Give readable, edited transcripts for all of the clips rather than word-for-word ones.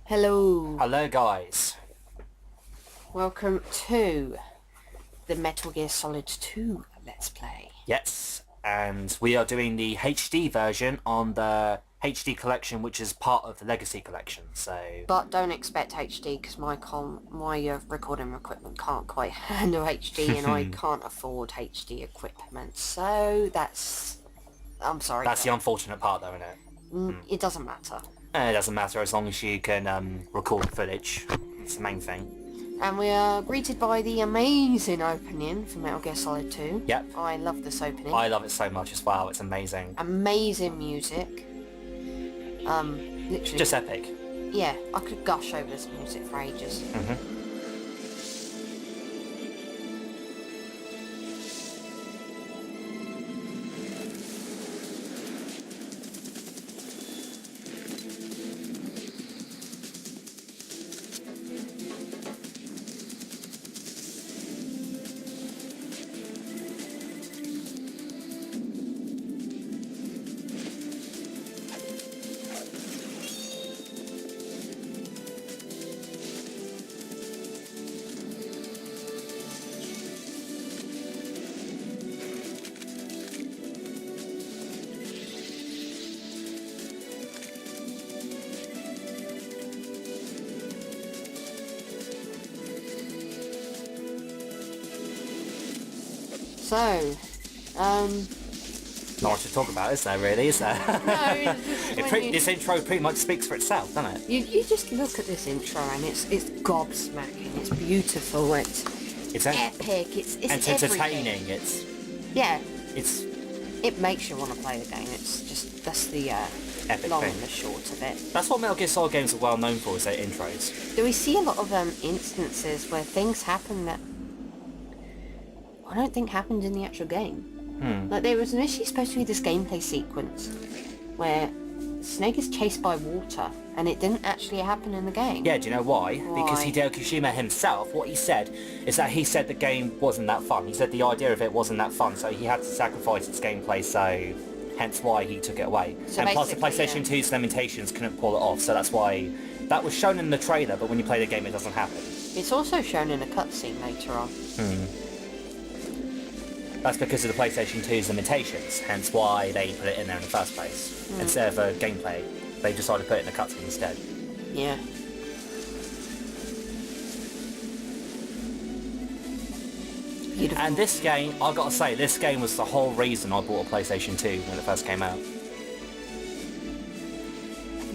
Hello, Hello guys. welcome to the Metal Gear Solid 2 Let's Play. Yes, and we are doing the HD version on the HD collection, which is part of the Legacy collection, so... But don't expect HD because my recording equipment can't quite handle HD and I can't afford HD equipment. So that's... I'm sorry. That's the unfortunate part though, isn't it? It doesn't matter. It doesn't matter as long as you can record the footage. It's the main thing. And we are greeted by the amazing opening for Metal Gear Solid 2. Yep. I love this opening. I love it so much as well, it's amazing. Amazing music. Literally. Just epic. Yeah, I could gush over this music for ages. So, Not much to talk about, is there really, is there? no, This intro pretty much speaks for itself, doesn't it? you just look at this intro and it's gobsmacking, it's beautiful, it's epic, it's entertaining, everything. Yeah, it's it makes you want to play the game. It's just, that's the epic long thing. and the short of it. That's what Metal Gear Solid games are well known for, is their intros. Do we see a lot of instances where things happen that I don't think happened in the actual game? Like, there was initially supposed to be this gameplay sequence where Snake is chased by water, and it didn't actually happen in the game. Yeah, do you know why? Because Why? Hideo Kojima himself, what he said, is that he said the game wasn't that fun. He said the idea of it wasn't that fun, so he had to sacrifice its gameplay, so hence why he took it away. So and plus the basically, PlayStation 2's limitations couldn't pull it off, so that's why... That was shown in the trailer, but when you play the game it doesn't happen. It's also shown in a cutscene later on. That's because of the PlayStation 2's limitations, hence why they put it in there in the first place. Instead of a gameplay, they decided to put it in a cutscene instead. Yeah. Beautiful. And this game, I've got to say, this game was the whole reason I bought a PlayStation 2 when it first came out.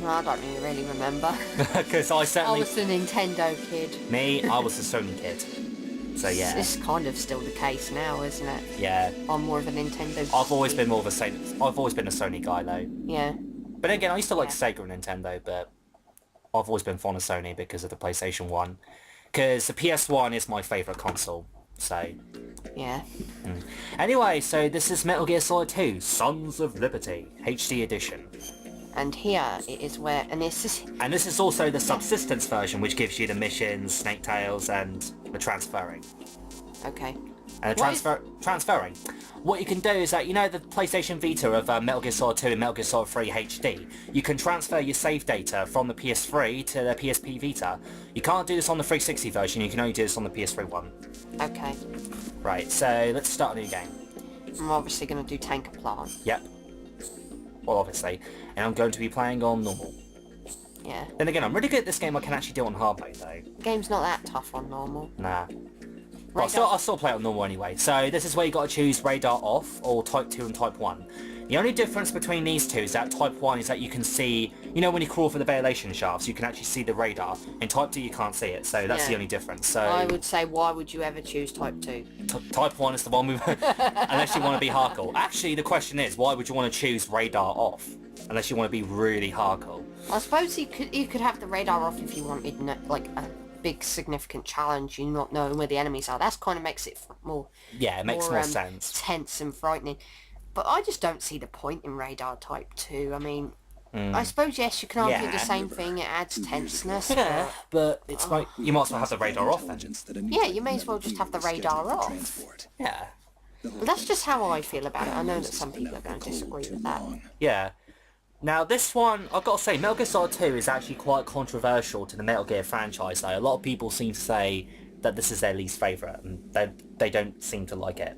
No, I don't really remember. Because I I certainly... was the Nintendo kid. Me, I was the Sony kid. So yeah. It's kind of still the case now, isn't it? Yeah. I'm more of a Nintendo. I've always been more of a Sony... I've always been a Sony guy though. Yeah. But again, I used to like Sega and Nintendo, but I've always been fond of Sony because of the PlayStation 1. Because the PS1 is my favourite console, so... Yeah. Anyway, so this is Metal Gear Solid 2, Sons of Liberty, HD edition. And here it is where, and this is also the subsistence version, which gives you the missions, Snake Tails, and the transferring. okay. And the transferring. What you can do is that, you know the PlayStation Vita of Metal Gear Solid 2 and Metal Gear Solid 3 HD? You can transfer your save data from the PS3 to the PSP Vita. You can't do this on the 360 version, you can only do this on the PS3 one. Okay. Right, so let's start a new game. I'm obviously going to do Tanker Plant. Yep. Well, obviously. And I'm going to be playing on normal. Yeah. Then again, I'm really good at this game, I can actually do it on hard mode though. The game's not that tough on normal. Nah. But I'll still play it on normal anyway. So this is where you got to choose radar off, or type 2 and type 1. The only difference between these two is that type 1 is that you can see, you know when you crawl for the ventilation shafts, you can actually see the radar. In type 2 you can't see it, so that's the only difference. So I would say, why would you ever choose type 2? Type 1 is the one we... unless you want to be hardcore. Actually, the question is, why would you want to choose radar off? Unless you want to be really hardcore. I suppose you could have the radar off if you wanted, like, a big significant challenge, you not knowing where the enemies are. That kind of makes it more... Yeah, it makes more sense. Tense and frightening. But I just don't see the point in radar type 2. I mean, I suppose, yes, you can argue the same thing, it adds tenseness. But it's like, you might as well have the radar off then. Yeah, you may as well just have the radar off. Yeah. But that's just how I feel about it. I know that some people are going to disagree with that. Yeah. Now this one, I've got to say, Metal Gear Solid 2 is actually quite controversial to the Metal Gear franchise though. A lot of people seem to say that this is their least favourite, and they don't seem to like it.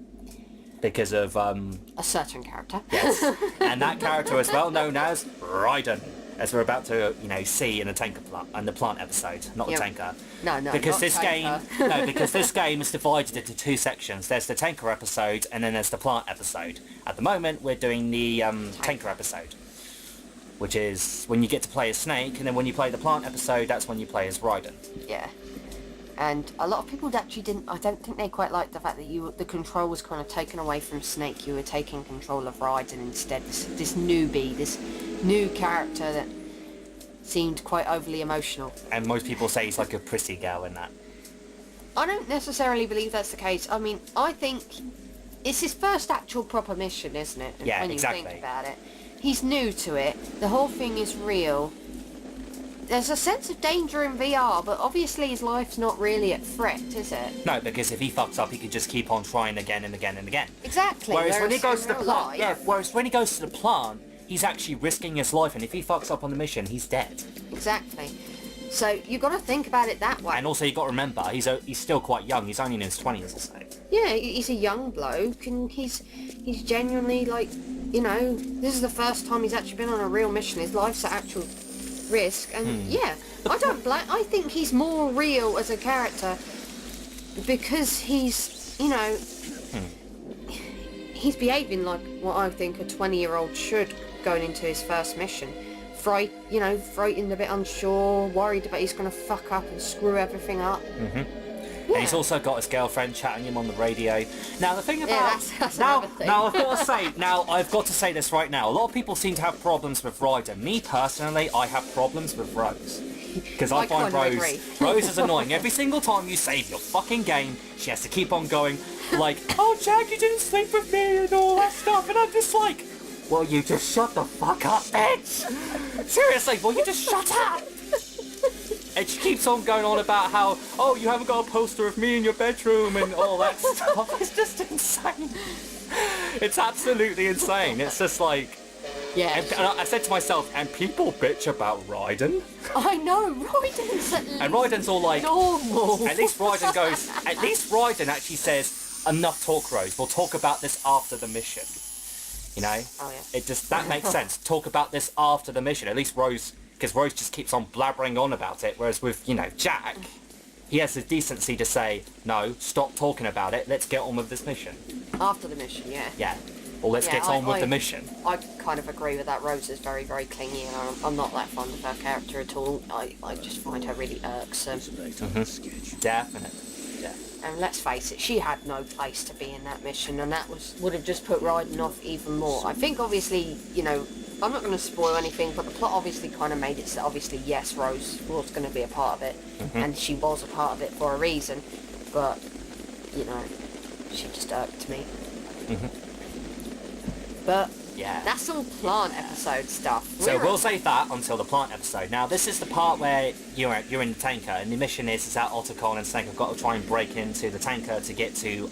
Because of, A certain character. yes, and that character is well known as Raiden, as we're about to, see in the plant episode, not the Yep. tanker. No, Because not this tanker. game, because this game is divided into two sections. There's the tanker episode, and then there's the plant episode. At the moment, we're doing the tanker episode, which is when you get to play as Snake, and then when you play the plant episode, that's when you play as Raiden. Yeah. And a lot of people actually I don't think they quite liked the fact that the control was kind of taken away from Snake. You were taking control of Raiden instead. This newbie, this new character that seemed quite overly emotional. And most people say he's like a prissy girl in that. I don't necessarily believe that's the case. I mean, I think it's his first actual proper mission, isn't it? Yeah, when you exactly. think about it. He's new to it. The whole thing is real. There's a sense of danger in VR, but obviously his life's not really at threat, is it? No, because if he fucks up, he can just keep on trying again and again and again. Exactly. Whereas when he goes to the in real plant, life- yeah. Whereas when he goes to the plant, he's actually risking his life, and if he fucks up on the mission, he's dead. Exactly. So you've got to think about it that way. And also, you got to remember, he's still quite young. He's only in his 20s or so. Yeah, he's a young bloke, and he's genuinely like, this is the first time he's actually been on a real mission. His life's at actual risk, and yeah, I think he's more real as a character because he's, he's behaving like what I think a 20-year-old should going into his first mission. Frightened, a bit unsure, worried about he's going to fuck up and screw everything up. And he's also got his girlfriend chatting him on the radio. Now the thing about that's now, another thing. I've got to say this right now. A lot of people seem to have problems with Raiden. Me personally, I have problems with Rose. Because I find kind of agree. Rose is annoying. Every single time you save your fucking game, she has to keep on going like, oh Jack, you didn't sleep with me and all that stuff, and I'm just like, well, you just shut the fuck up, bitch! Seriously, will you just shut up? And she keeps on going on about how, oh, you haven't got a poster of me in your bedroom and all that stuff. It's just insane. It's absolutely insane. It's just like... Yeah. And I said to myself, and people bitch about Raiden? I know, Raiden's at And Raiden's all like... normal. At least Raiden actually says, enough talk, Rose. We'll talk about this after the mission. Oh, yeah. That makes sense. Talk about this after the mission. At least Rose... Because Rose just keeps on blabbering on about it, whereas with, Jack, he has the decency to say, no, stop talking about it, let's get on with this mission. After the mission, yeah. Yeah. Or let's get on with the mission. I kind of agree with that. Rose is very, very clingy, and I'm not that fond of her character at all. I just find her really irksome. Definitely. Yeah. And let's face it, she had no place to be in that mission, and that would have just put Raiden off even more. I think, obviously, I'm not going to spoil anything, but the plot obviously kind of made it so obviously, yes, Rose was going to be a part of it, and she was a part of it for a reason, but, she just irked me. But Yeah. that's all plant episode stuff. So we'll save that until the plant episode. Now, this is the part where you're in the tanker, and the mission is that Otacon and Snake have got to try and break into the tanker to get to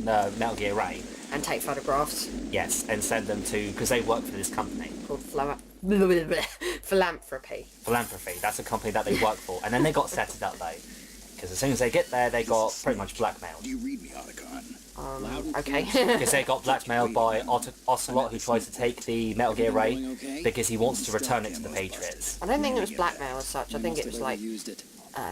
Metal Gear Ray. And take photographs Yes, and send them to... Because they work for this company. called Philanthropy. Philanthropy, that's a company that they work for. And then they got set it up, though. Because as soon as they get there, they got pretty much blackmailed. Do you read me, Otacon? Okay. Because they got blackmailed by Ocelot, who tries to take the Metal Gear Ray, because he wants to return it to the Patriots. I don't think it was blackmail as such. I think it was like Used it.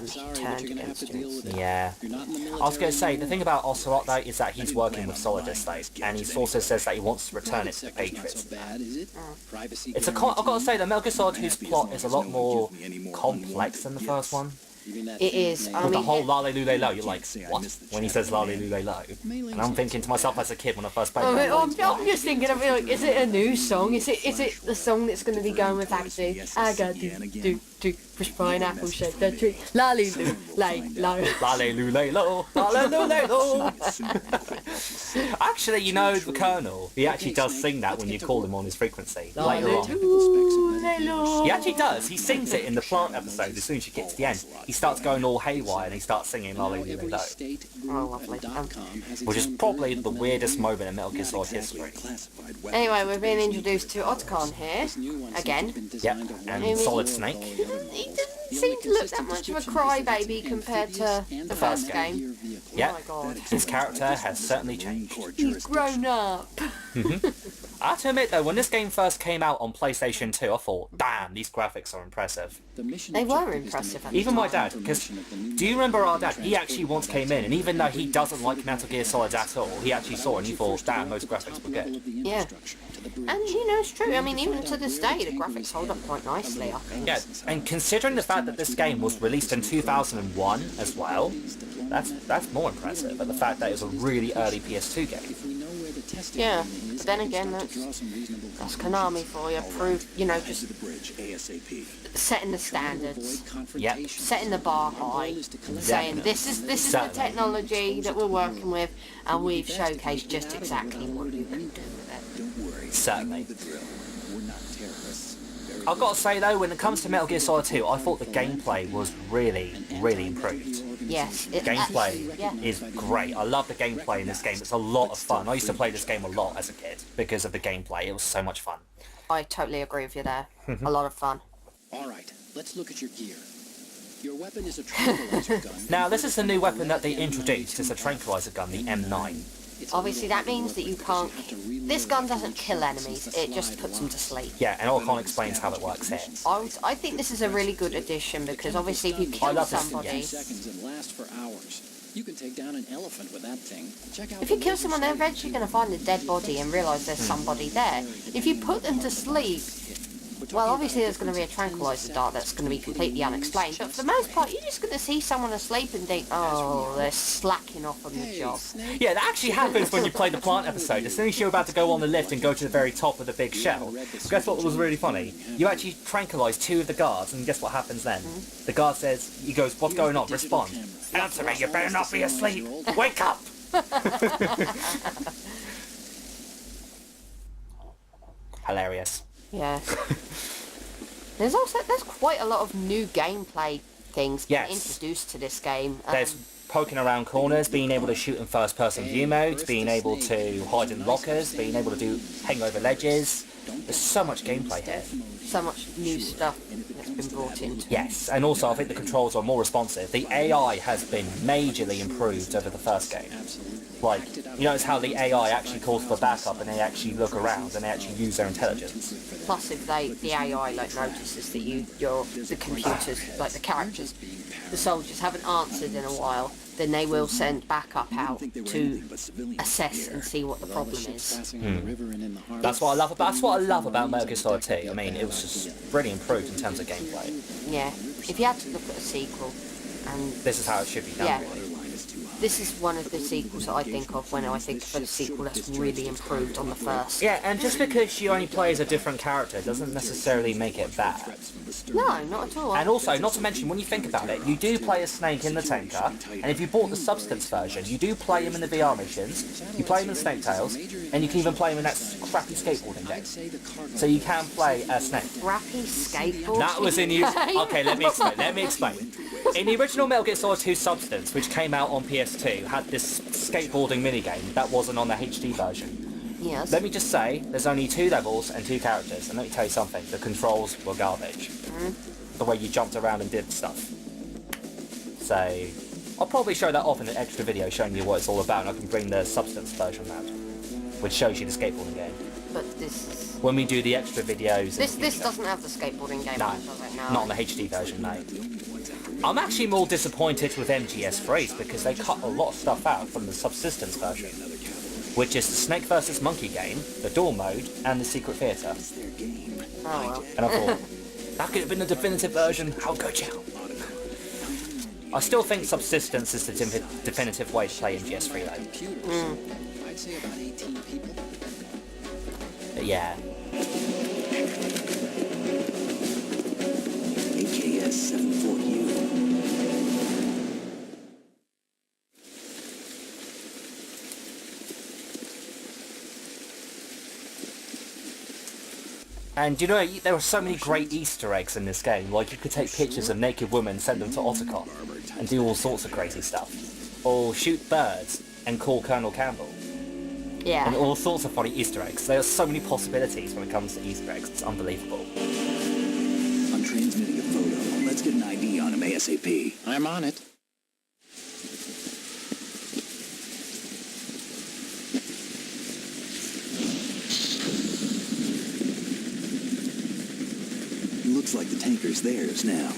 he turned against him. Yeah. I was going to say, the thing about Ocelot, though, is that he's working with Solidus, though, and he also says that he wants to return it to the Patriots. I've got to say, the Metal Gear Solid 2's plot is a lot more complex than the first one. It is. I With the mean, whole Lale Lule Lo, you're like, what? When he says Lale Lule Lo. And I'm thinking to myself as a kid when I first played it. I'm just thinking of it, like, is it a new song? Is it the song that's going to be going with Axie? I got do push pineapple shake the tree. Lolly loo lay low. Lale Lule Lo, Lale Lule Lo. Actually, the Colonel, he actually does sing that when you call him on his frequency later on. He actually does. He sings it in the plant episode as soon as you get to the end. he starts going all haywire and he starts singing La Li Li Lo, Oh, lovely. which is probably the weirdest moment in Metal Gear Solid history. Anyway, we're being introduced to Otacon here, again. Yep, and Solid Snake. He doesn't seem to look that much of a crybaby compared to the first game. Yep, Oh my god. his character has certainly changed. He's grown up. I have to admit though, when this game first came out on PlayStation 2, I thought, damn, these graphics are impressive. They were impressive at the Even my time. dad, because do you remember our dad? He actually once came in, and even though he doesn't like Metal Gear Solid at all, he actually saw it and he thought, damn, those graphics were good. Yeah. And, you know, it's true. I mean, even to this day, the graphics hold up quite nicely, I think. Yeah, and considering the fact that this game was released in 2001 as well, that's more impressive, but the fact that it was a really early PS2 game. Yeah, but then again, that's Konami for you. Prove, you know, just setting the standards, Yep. setting the bar high, saying this is the Certainly. technology that we're working with, and we've showcased just exactly what you can do with it. Certainly. I've got to say though, when it comes to Metal Gear Solid 2, I thought the gameplay was really, really improved. Yes, Gameplay yeah. is great. I love the gameplay in this game. It's a lot of fun. I used to play this game a lot as a kid because of the gameplay. It was so much fun. I totally agree with you there. A lot of fun. All right, let's look at your gear. Your weapon is a tranquilizer gun. Now, this is the new weapon that they introduced. It's a tranquilizer gun, the M9. Obviously, that means that you can't... This gun doesn't kill enemies, it just puts them to sleep. Yeah, and Orcon explains how it works here. I think this is a really good addition because obviously if you I kill love this, somebody... yes. Seconds and last for hours. You can take down an elephant with that thing. Check out If you kill someone, they're eventually going to find a dead body and realise there's somebody there. If you put them to sleep, well, obviously there's going to be a tranquilizer dart that's going to be completely unexplained, but for the most part, you're just going to see someone asleep and think, oh, they're slacking off on the job. Yeah, that actually happens when you play the plant episode. As soon as you're about to go on the lift and go to the very top of the big shell, guess what was really funny? You actually tranquilise two of the guards, and guess what happens then? The guard says, he goes, what's going on? Respond. Answer me, you better not be asleep. Wake up! Hilarious. Yeah. There's quite a lot of new gameplay things being Yes. introduced to this game. There's poking around corners, being able to shoot in first-person view modes, being able to hide in lockers, being able to do hang over ledges. There's so much gameplay here. so much new stuff that's been brought into it. Yes, and also I think the controls are more responsive. The AI has been majorly improved over the first game. Like, you notice how the AI actually calls for backup and they actually look around and they actually use their intelligence. Plus, if the AI like notices that the computers, like the characters, the soldiers haven't answered in a while, then they will send backup out to assess and see what the problem is. That's what I love about Metal Gear Solid 2. I mean, it was just really improved in terms of gameplay. Yeah, if you had to look at a sequel, and This is how it should be done, yeah, really. this is one of the sequels that I think of when I think of a sequel that's really improved on the first. Yeah, and just because you only play as a different character doesn't necessarily make it bad. No, not at all. And also, not to mention, when you think about it, you do play as Snake in the Tanker, and if you bought the Substance version, you do play him in the VR missions, you play him in Snake Tales, and you can even play him in that crappy skateboarding game. So you can play as Snake. Crappy skateboard. That was in the... Okay, let me explain. In the original Metal Gear Solid 2 Substance, which came out on PS2, had this skateboarding minigame that wasn't on the HD version. Yes. Let me just say, there's only 2 levels and 2 characters, and let me tell you something, the controls were garbage. The way you jumped around and did stuff. So, I'll probably show that off in an extra video showing you what it's all about, and I can bring the Substance version out, which shows you the skateboarding game. But this is... When we do the extra videos... This doesn't have the skateboarding game No, on it, does it? No. not on the HD version, no. I'm actually more disappointed with MGS3 because they cut a lot of stuff out from the Subsistence version, which is the Snake vs. Monkey game, the Duel mode, and the Secret Theatre. Oh well. And I thought, that could have been the definitive version, how could you? I still think Subsistence is the definitive way to play MGS3 though. I'd say about 18 people. But yeah. AKS 740U. And you know, there are so many great Easter eggs in this game. Like, you could take pictures of naked women, send them to Otacon, and do all sorts of crazy stuff. Or shoot birds and call Colonel Campbell. Yeah. And all sorts of funny Easter eggs. There are so many possibilities when it comes to Easter eggs. It's unbelievable. I'm transmitting a photo. Let's get an ID on him ASAP. I'm on it. Looks like the tanker's theirs now.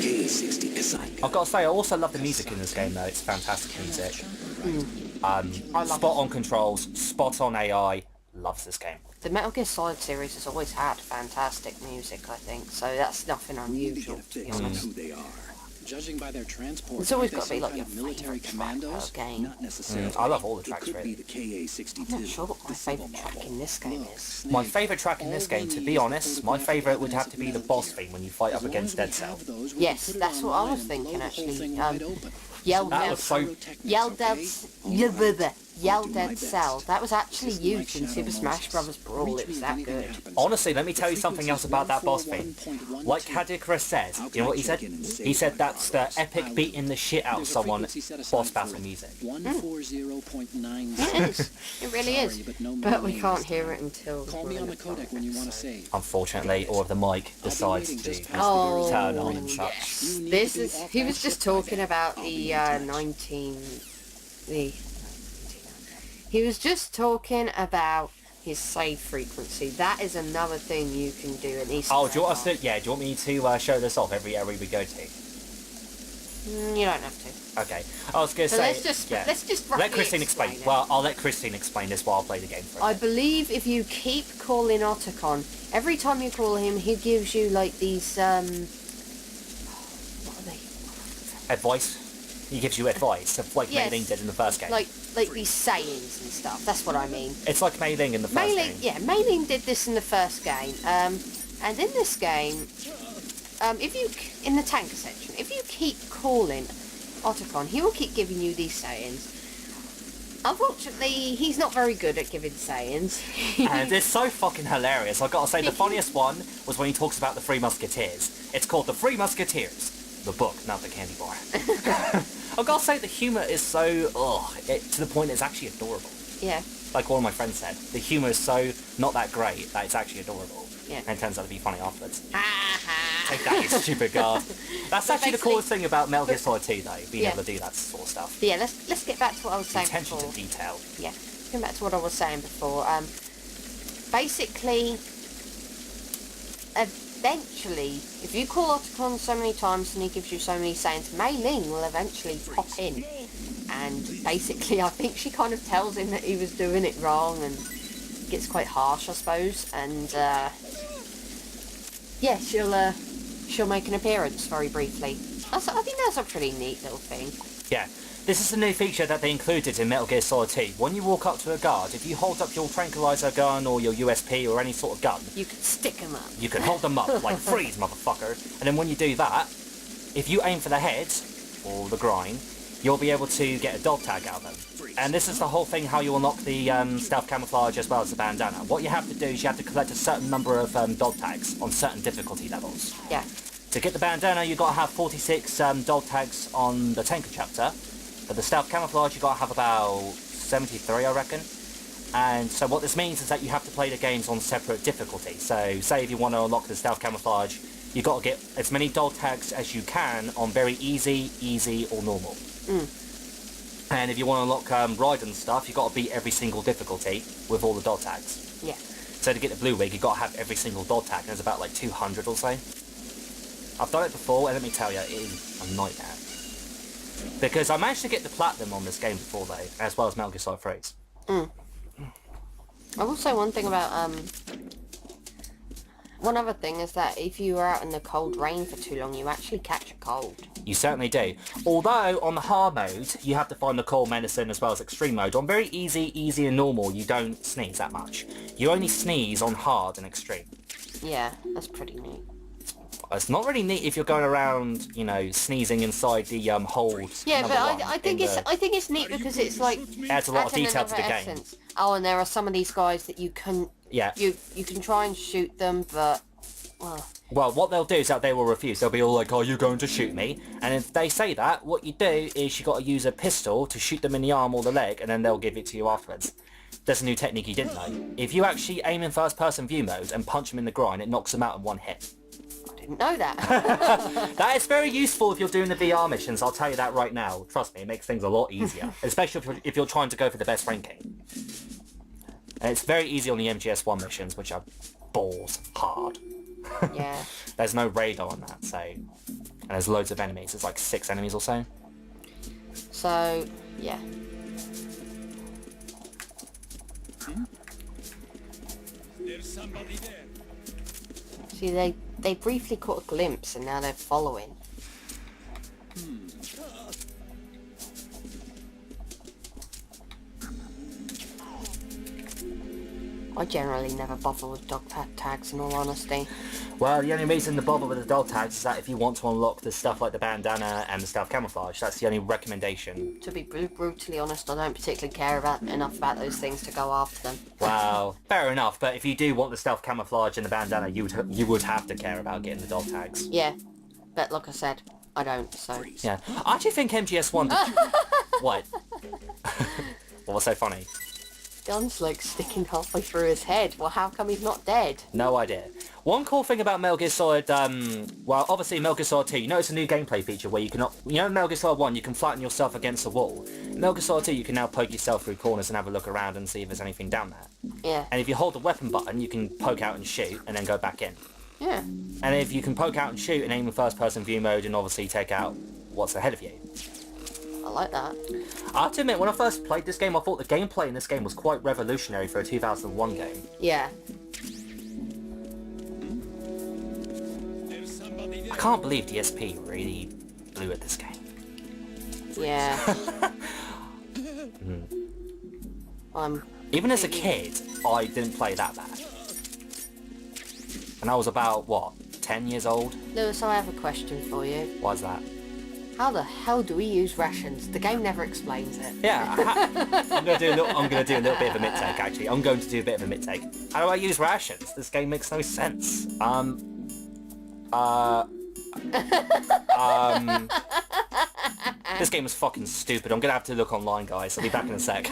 K-60 Kasai. I've got to say, I also love the music in this game, though. It's fantastic music. Spot on controls, spot on AI. Loves this game. The Metal Gear Solid series has always had fantastic music, I think, so that's nothing unusual, to be honest. Who they are. Judging by their transport, It's always aren't got to be they like some your kind of military favourite track commandos. per game. Not necessarily. I love all the It tracks, could really. be the KA-62. I'm not sure what my the civil favourite track model. in this game is. My favourite track in this game, to be honest, my favourite would have to be the boss theme when you fight up against Dead Cell. Yes, that's what I was thinking, actually. Yell That Dead, was so... Yell Dead Cell. That was actually used in Super Smash Bros. Brawl. It was that good. Honestly, let me tell you something else about that boss theme. Like Hadikra said, you know what he said? He said that's the epic beating the shit out of someone boss battle music. 140.9. It is. It really is. But we can't hear it until... Call me on the codec when you want to save. Unfortunately, or if the mic decides to Oh, turn on and such. yes. This is... He was just talking about the He was just talking about his save frequency. That is another thing you can do in Easter Oh, do you want us egg. to... Yeah, do you want me to show this off every area we go to? You don't have to. Okay. I was going to So say... let's just yeah. roughly Let Christine explain. it. Well, I'll let Christine explain this while I play the game for I her. believe if you keep calling Otacon, every time you call him, he gives you like these what are they? Advice? He gives you advice, of like Yes. Mei Ling did in the first game. Like these sayings and stuff. That's what I mean. It's like Mei Ling in the first game. Mei Ling did this in the first game. And in this game, if you in the tanker section, if you keep calling Otacon, he will keep giving you these sayings. Unfortunately, he's not very good at giving sayings. And it's so fucking hilarious. I've got to say, the funniest one was when he talks about the Three Musketeers. It's called the Three Musketeers. The book, not the candy bar. I've got to say, the humour is so... to the point it's actually adorable. Yeah. Like one of my friends said, the humour is so not that great that it's actually adorable. Yeah. And it turns out to be funny afterwards. Ha Take that, you stupid guard. That's But actually the basically- coolest thing about Metal Gear Solid 2, though, being Yeah. able to do that sort of stuff. Yeah, let's get back to what I was saying Attention before. to detail. Yeah, going back to what I was saying before. Basically, eventually, if you call Otacon so many times and he gives you so many sayings, Mei Ling will eventually pop in. And basically, I think she kind of tells him that he was doing it wrong and gets quite harsh, I suppose. And yeah, she'll make an appearance very briefly. I think that's a pretty neat little thing. Yeah. This is a new feature that they included in Metal Gear Solid 2. When you walk up to a guard, if you hold up your tranquilizer gun or your USP or any sort of gun, You can stick him up. you can hold them up, like freeze, motherfucker. And then when you do that, if you aim for the head, or the groin, you'll be able to get a dog tag out of them. And this is the whole thing, how you unlock the stealth camouflage as well as the bandana. What you have to do is you have to collect a certain number of dog tags on certain difficulty levels. Yeah. To get the bandana, you've got to have 46 dog tags on the tanker chapter. But the stealth camouflage, you've got to have about 73, I reckon. And so what this means is that you have to play the games on separate difficulty. So say if you want to unlock the stealth camouflage, you've got to get as many dog tags as you can on very easy, or normal. And if you want to unlock Raiden stuff, you've got to beat every single difficulty with all the dog tags. Yeah. So to get the blue wig, you've got to have every single dog tag, and there's about like 200 or so. I've done it before, and let me tell you, it is a nightmare. Because I managed to get the platinum on this game before, though, as well as Metal Gear Solid 3. I will say one thing about, one other thing is that if you are out in the cold rain for too long, you actually catch a cold. You certainly do. Although, on the hard mode, you have to find the cold medicine as well as extreme mode. On very easy and normal, you don't sneeze that much. You only sneeze on hard and extreme. Yeah, that's pretty neat. It's not really neat if you're going around, you know, sneezing inside the hold. Yeah, number but one I think in it's the- I think it's neat because it's like adds a lot of adds in detail to the another game. essence. Oh, and there are some of these guys that you can Yeah. you can try and shoot them, but well, Well, what they'll do is that they will refuse. They'll be all like, "Are you going to shoot me?" And if they say that, what you do is you got to use a pistol to shoot them in the arm or the leg, and then they'll give it to you afterwards. There's a new technique you didn't know. If you actually aim in first-person view mode and punch them in the groin, it knocks them out in one hit. I didn't know that. That is very useful if you're doing the VR missions, I'll tell you that right now. Trust me, it makes things a lot easier. Especially if you're trying to go for the best ranking. And it's very easy on the MGS1 missions, which are balls hard. Yeah. There's no radar on that, so... And there's loads of enemies. There's like 6 enemies or so. So yeah. See, they briefly caught a glimpse and now they're following. I generally never bother with dog tags in all honesty. Well, the only reason to bother with the dog tags is that if you want to unlock the stuff like the bandana and the stealth camouflage, that's the only recommendation. To be brutally honest, I don't particularly care enough about those things to go after them. Well, fair enough, but if you do want the stealth camouflage and the bandana, you would have to care about getting the dog tags. Yeah, but like I said, I don't, so... Yeah. I actually think MGS1... What? What was so funny? Gun's like sticking halfway through his head. Well, how come he's not dead? No idea. One cool thing about Metal Gear Solid, well, obviously Metal Gear Solid 2, you notice a new gameplay feature where you can, you know in Metal Gear Solid 1, you can flatten yourself against a wall. In Metal Gear Solid 2, you can now poke yourself through corners and have a look around and see if there's anything down there. Yeah. And if you hold the weapon button, you can poke out and shoot, and then go back in. Yeah. And if you can poke out and shoot and aim in first-person view mode and obviously take out what's ahead of you. I like that. I have to admit, when I first played this game, I thought the gameplay in this game was quite revolutionary for a 2001 game. Yeah. I can't believe DSP really blew at this game. Yeah. Even as a kid, I didn't play that bad. And I was about, what, 10 years old? Lewis, I have a question for you. Why's that? How the hell do we use rations? The game never explains it. Yeah, I'm gonna do a little bit of a mid-take, actually. I'm going to do a bit of a mid-take. How do I use rations? This game makes no sense. This game is fucking stupid. I'm gonna have to look online, guys. I'll be back in a sec.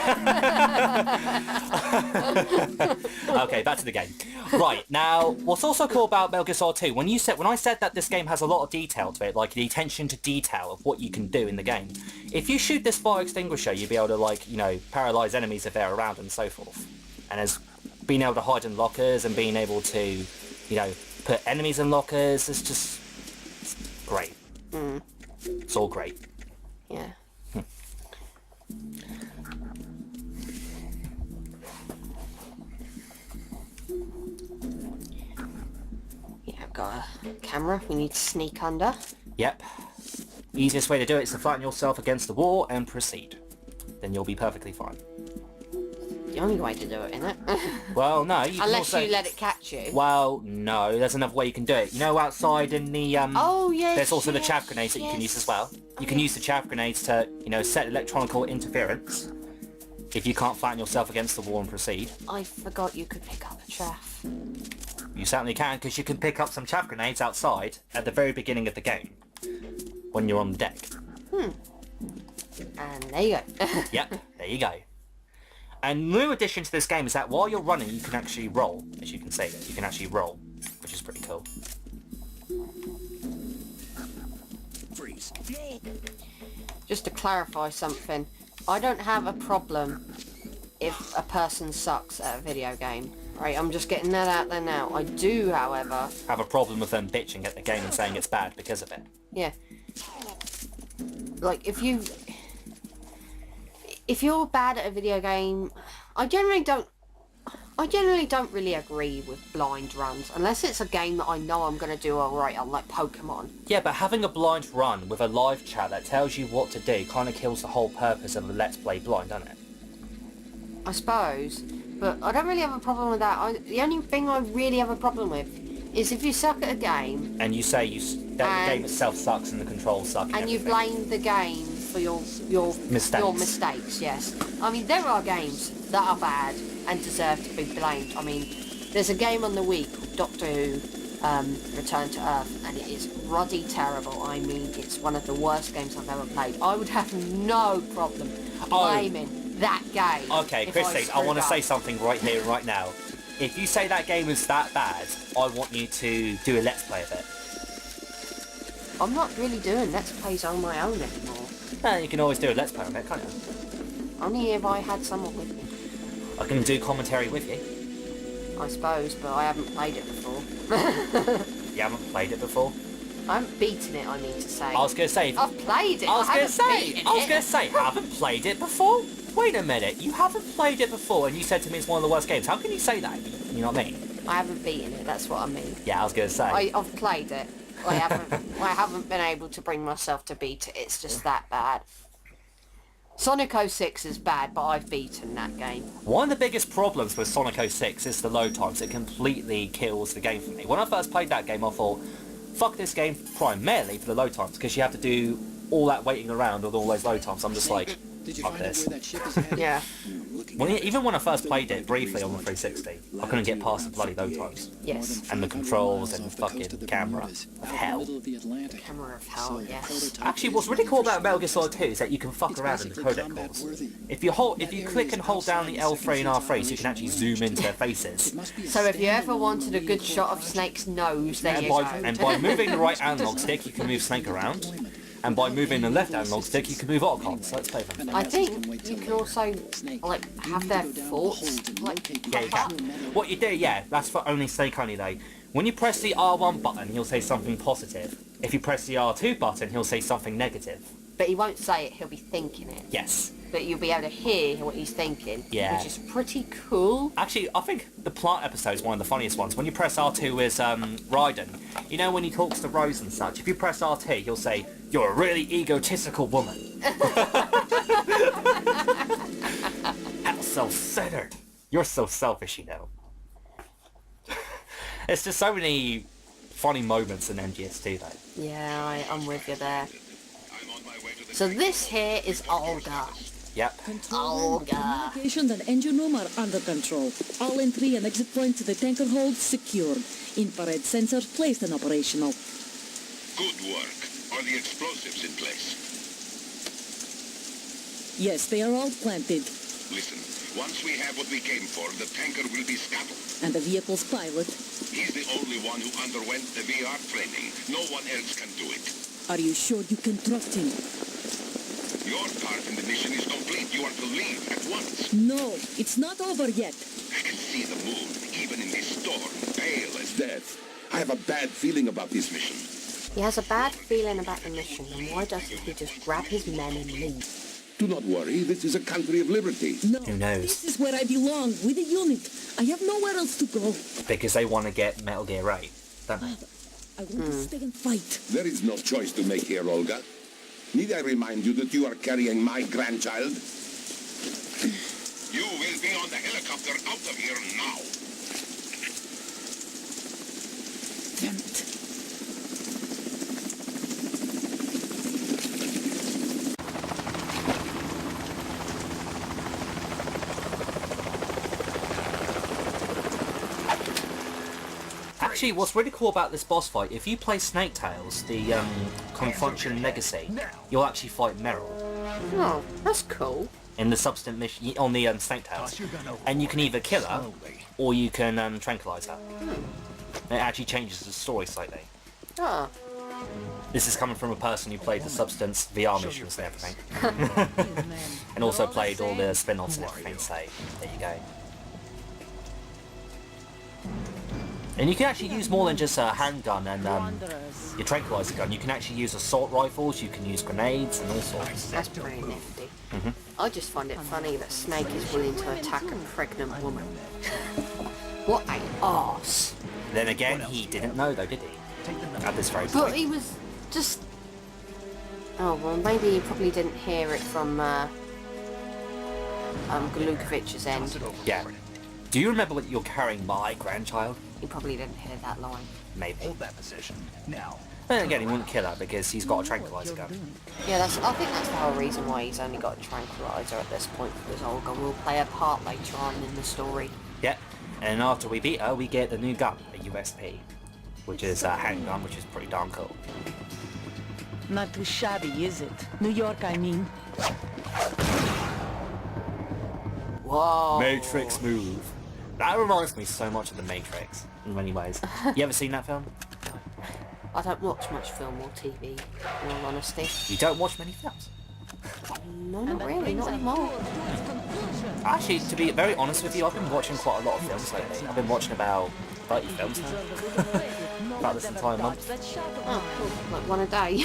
Okay, back to the game. Right, now, what's also cool about Metal Gear Solid 2, when I said that this game has a lot of detail to it, like the attention to detail of what you can do in the game, if you shoot this fire extinguisher, you'll be able to, like, you know, paralyze enemies if they're around and so forth. And as being able to hide in lockers and being able to, you know, put enemies in lockers, it's just... it's great. It's all great. Yeah. Yeah, I've got a camera we need to sneak under. Yep. Easiest way to do it is to flatten yourself against the wall and proceed. Then you'll be perfectly fine. The only way to do it, isn't it? Well, no, you can Unless also... you let it catch you. Well, no, there's another way you can do it. You know, outside in the, Oh, yes, there's also the yes, chaff grenades that you can yes. use as well. You can use the chaff grenades to, you know, set electronical interference if you can't flatten yourself against the wall and proceed. I forgot you could pick up a chaff. You certainly can, because you can pick up some chaff grenades outside at the very beginning of the game when you're on the deck. And there you go. Yep, there you go. And new addition to this game is that while you're running, you can actually roll, as you can see. You can actually roll, which is pretty cool. Freeze. Just to clarify something, I don't have a problem if a person sucks at a video game. Right, I'm just getting that out there now. I do, however... Have a problem with them bitching at the game and saying it's bad because of it. Yeah. Like, if you're bad at a video game, I generally don't really agree with blind runs, unless it's a game that I know I'm going to do alright on, like Pokemon. Yeah, but having a blind run with a live chat that tells you what to do kind of kills the whole purpose of a Let's Play blind, doesn't it? I suppose, but I don't really have a problem with that. The only thing I really have a problem with is if you suck at a game And you say that the game itself sucks and the controls suck and you everything. blame the game for your mistakes, yes. I mean, there are games that are bad and deserve to be blamed. I mean, there's a game on the Wii called Doctor Who Return to Earth, and it is ruddy terrible. I mean, it's one of the worst games I've ever played. I would have no problem blaming that game. Okay, Christine, I want to say something right here, right now. If you say that game is that bad, I want you to do a Let's Play of it. I'm not really doing Let's Plays on my own anymore. You can always do a Let's Play of it, can't you? Only if I had someone with me, I can do commentary with you. I suppose, but I haven't played it before. You haven't played it before? I haven't beaten it, I need to say. I was going to say... I've played it, I was going to say, I haven't played it before? Wait a minute, you haven't played it before and you said to me it's one of the worst games. How can you say that? You know what I mean? I haven't beaten it, that's what I mean. Yeah, I was going to say. I've played it. I haven't been able to bring myself to beat it. It's just that bad. Sonic 06 is bad, but I've beaten that game. One of the biggest problems with Sonic 06 is the load times. It completely kills the game for me. When I first played that game, I thought, fuck this game primarily for the load times, because you have to do all that waiting around with all those load times. I'm just like, Did you fuck find out this. where that ship is headed? Yeah. Even when I first played it briefly on the 360, I couldn't get past the bloody load times. Yes. And the controls and the fucking camera of hell. Camera of hell, yes. Actually, what's really cool about Metal Gear Solid 2 is that you can fuck around in the codec calls. If you click and hold down the L3 and R3, so you can actually zoom into their faces. So if you ever wanted a good shot of Snake's nose, there you go. And by moving the right analog stick, you can move Snake around. And by moving the left analog stick, you can move Otacon. So let's play them. I think you can also, like, have their thoughts, like, Yeah, you can. What you do, yeah, that's for only Snake only though. When you press the R1 button, he'll say something positive. If you press the R2 button, he'll say something negative. But he won't say it, he'll be thinking it. Yes. But you'll be able to hear what he's thinking. Yeah. Which is pretty cool. Actually, I think the Plant episode is one of the funniest ones. When you press R2 with Raiden, you know when he talks to Rose and such, if you press R2, he'll say, "You're a really egotistical woman." How self-centered. You're so selfish, you know. It's just so many funny moments in MGS2 though. Yeah, I'm with you there. So this here is Olga. Yep. Olga. Communications and engine room are under control. All entry and exit points to the tanker hold secured. Infrared sensors placed and operational. Good work. Are the explosives in place? Yes, they are all planted. Listen, once we have what we came for, the tanker will be scuttled. And the vehicle's pilot. He's the only one who underwent the VR training. No one else can do it. Are you sure you can trust him? Your part in the mission is complete. You are to leave at once. No, it's not over yet. I can see the moon, even in this storm, pale as death. I have a bad feeling about this mission. He has a bad feeling about the mission, and why doesn't he just grab his men and leave? Do not worry. This is a country of liberty. No, Who knows? this is where I belong, with the unit. I have nowhere else to go. Because they want to get Metal Gear 8, don't they? I want to stay and fight. There is no choice to make here, Olga. Need I remind you that you are carrying my grandchild? You will be on the helicopter out of here now. Damn it. Actually, what's really cool about this boss fight, if you play Snake Tales, the Confrontation Legacy, you'll actually fight Meryl Oh, that's cool. in the subsequent mission on the Snake Tales, and you can either kill her or you can tranquilize her. It actually changes the story slightly. Oh, This is coming from a person who played the Substance VR missions and everything, and also played all the spin-offs and everything. So there you go. And you can actually use more than just a handgun and your tranquilizer gun. You can actually use assault rifles, you can use grenades and all sorts. that's pretty nifty. I just find it funny that Snake is willing to attack a pregnant woman. What a arse. Then again, he didn't know though, did he? At this very But point. he was just... Oh, well, maybe he probably didn't hear it from Glukovich's end. Yeah. Do you remember that you're carrying my grandchild? He probably didn't hear that line. Maybe. Hold that position. Now. Then again, he wouldn't kill her because he's got a tranquilizer gun. Yeah, I think that's the whole reason why he's only got a tranquilizer at this point, because Olga will play a part later on in the story. Yeah, and after we beat her, we get the new gun, a USP, which is a handgun, which is pretty darn cool. Not too shabby, is it? New York, I mean. Whoa. Matrix move. That reminds me so much of The Matrix, in many ways. You ever seen that film? I don't watch much film or TV, in all honesty. You don't watch many films? No, not really, not anymore. Actually, to be very honest with you, I've been watching quite a lot of films lately. I've been watching about 30 films now. About this entire month. Oh, cool. Like one a day.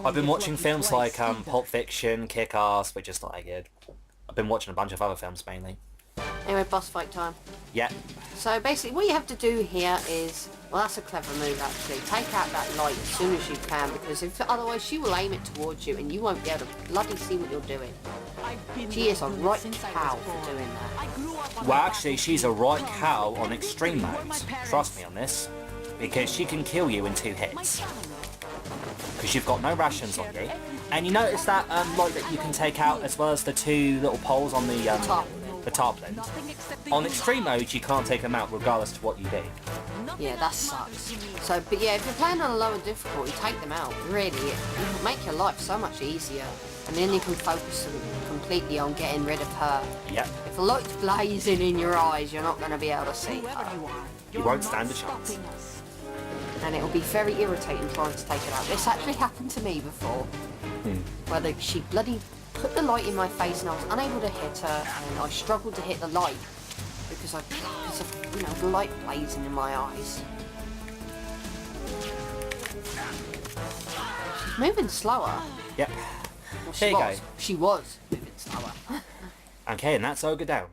I've been watching films like Pulp Fiction, Kick-Ass, which is not that good. I've been watching a bunch of other films mainly. Anyway, boss fight time. Yeah. So basically what you have to do here is, well, that's a clever move actually. Take out that light as soon as you can, because if otherwise she will aim it towards you and you won't be able to bloody see what you're doing. She is a right cow for doing that. Well, actually, she's a right cow on extreme modes. Trust me on this. Because she can kill you in 2 hits. Because you've got no rations on you. And you notice that light that you can take out, as well as the 2 little poles on the top end. On extreme modes, you can't take them out regardless of what you do. Yeah, that sucks. So, but yeah, if you're playing on a lower difficulty, take them out. Really, it'll make your life so much easier. And then you can focus completely on getting rid of her. Yep. If the light's blazing in your eyes, you're not going to be able to see her. You won't stand a chance. And it'll be very irritating trying to take it out. This actually happened to me before. Where she bloody put the light in my face and I was unable to hit her, and I struggled to hit the light because of, you know, the light blazing in my eyes. She's moving slower. Yep. Well, There you go. She was moving slower. Okay, and that's Olga down.